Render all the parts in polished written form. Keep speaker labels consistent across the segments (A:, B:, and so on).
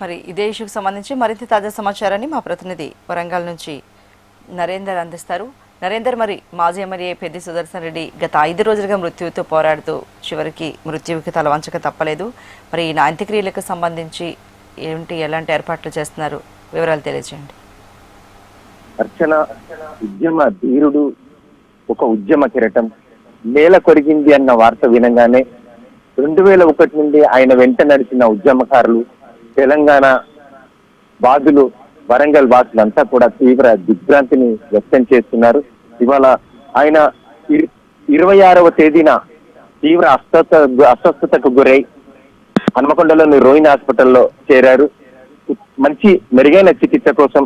A: మరి ఇదే ఇష్యూకి సంబంధించి మరింత తాజా సమాచారాన్ని మా ప్రతినిధి వరంగల్ నుంచి నరేందర్ అందిస్తారు. నరేందర్, మరి మాజీ ఎమ్మెల్యే పెద్ది సుదర్శన్ రెడ్డి గత 5 రోజులుగా మృత్యువుతో పోరాడుతూ చివరికి మృత్యువుకి తలవంచక తప్పలేదు. మరి ఈ అంత్యక్రియలకు సంబంధించి ఎలాంటి ఏర్పాట్లు చేస్తున్నారు, వివరాలు తెలియజేయండి.
B: అర్చన, ఉద్యమ ధీరుడు, ఒక ఉద్యమ కిరటం నేల కొరిగింది అన్న వార్త వినగానే 2001 నుండి ఆయన వెంట నడిచిన ఉద్యమకారులు, తెలంగాణ బాధులు, వరంగల్ వాసులంతా కూడా తీవ్ర దిగ్భ్రాంతిని వ్యక్తం చేస్తున్నారు. ఇవాళ ఆయన 26వ తేదీన తీవ్ర అస్వస్థతకు గురై హన్మకొండలోని రోహిణి హాస్పిటల్లో చేరారు. మంచి మెరుగైన చికిత్స కోసం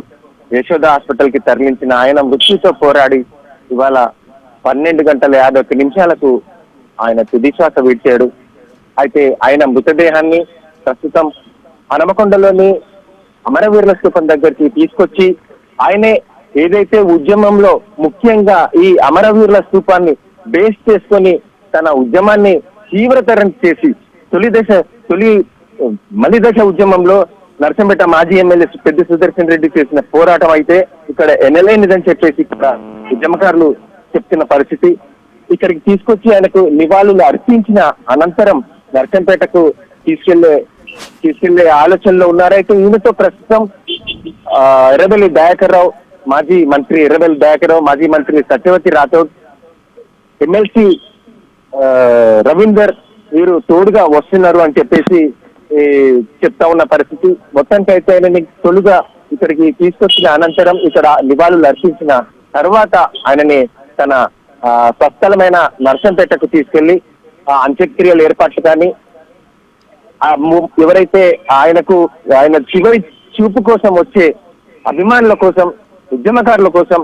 B: యశోద హాస్పిటల్ కి తరలించిన ఆయన మృత్యుతో పోరాడి ఇవాళ 12:51 ఆయన తుది శ్వాస విడిచాడు. అయితే ఆయన మృతదేహాన్ని ప్రస్తుతం హనుమకొండలోని అమరవీరుల స్థూపం దగ్గరికి తీసుకొచ్చి ఆయనే ఏదైతే ఉద్యమంలో ముఖ్యంగా ఈ అమరవీరుల స్థూపాన్ని బేస్ చేసుకొని తన ఉద్యమాన్ని తీవ్రతరం చేసి మలి దశ ఉద్యమంలో నర్సంపేట మాజీ ఎమ్మెల్యే పెద్ది సుదర్శన్ రెడ్డి చేసిన పోరాటం అయితే ఇక్కడ ఎనలేనిదని చెప్పేసి ఇక్కడ ఉద్యమకారులు చెప్తున్న పరిస్థితి. ఇక్కడికి తీసుకొచ్చి ఆయనకు నివాళులు అర్పించిన అనంతరం నర్సంపేటకు తీసుకెళ్లే ఆలోచనలో ఉన్నారైతే ఈయనతో ప్రస్తుతం ఎర్రబెల్లి దయాకర్ రావు, మాజీ మంత్రి మాజీ మంత్రి సత్యవతి రాథోడ్, ఎమ్మెల్సీ రవీందర్ వీరు తోడుగా వస్తున్నారు అని చెప్పేసి చెప్తా ఉన్న పరిస్థితి. మొత్తానికి అయితే ఆయనని తొలుగా ఇక్కడికి తీసుకొచ్చిన అనంతరం ఇక్కడ నివాళులు అర్పించిన తర్వాత ఆయనని తన స్వస్థలమైన నర్సంపేటకు తీసుకెళ్లి అంత్యక్రియల ఏర్పాట్లు కానీ ఎవరైతే ఆయన చివరి చూపు కోసం వచ్చే అభిమానుల కోసం, ఉద్యమకారుల కోసం,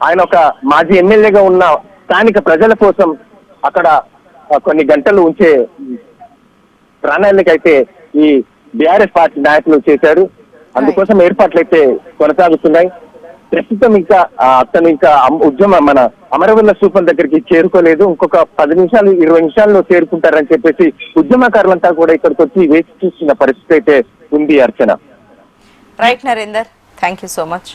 B: ఆయన ఒక మాజీ ఎమ్మెల్యేగా ఉన్న స్థానిక ప్రజల కోసం అక్కడ కొన్ని గంటలు ఉంచే ప్రణాళికైతే ఈ బీఆర్ఎస్ పార్టీ నాయకులు చేశారు. అందుకోసం ఏర్పాట్లు అయితే కొనసాగుతున్నాయి. ప్రస్తుతం అతను మన అమరవీరుల స్థూపం దగ్గరికి చేరుకోలేదు. ఇంకొక 10 నిమిషాలు 20 నిమిషాల్లో చేరుకుంటారని చెప్పేసి ఉద్యమకారులంతా కూడా ఇక్కడికి వచ్చి వేచి చూస్తున్న పరిస్థితి అయితే ఉంది. Archana.
A: Right Narender, thank you so much.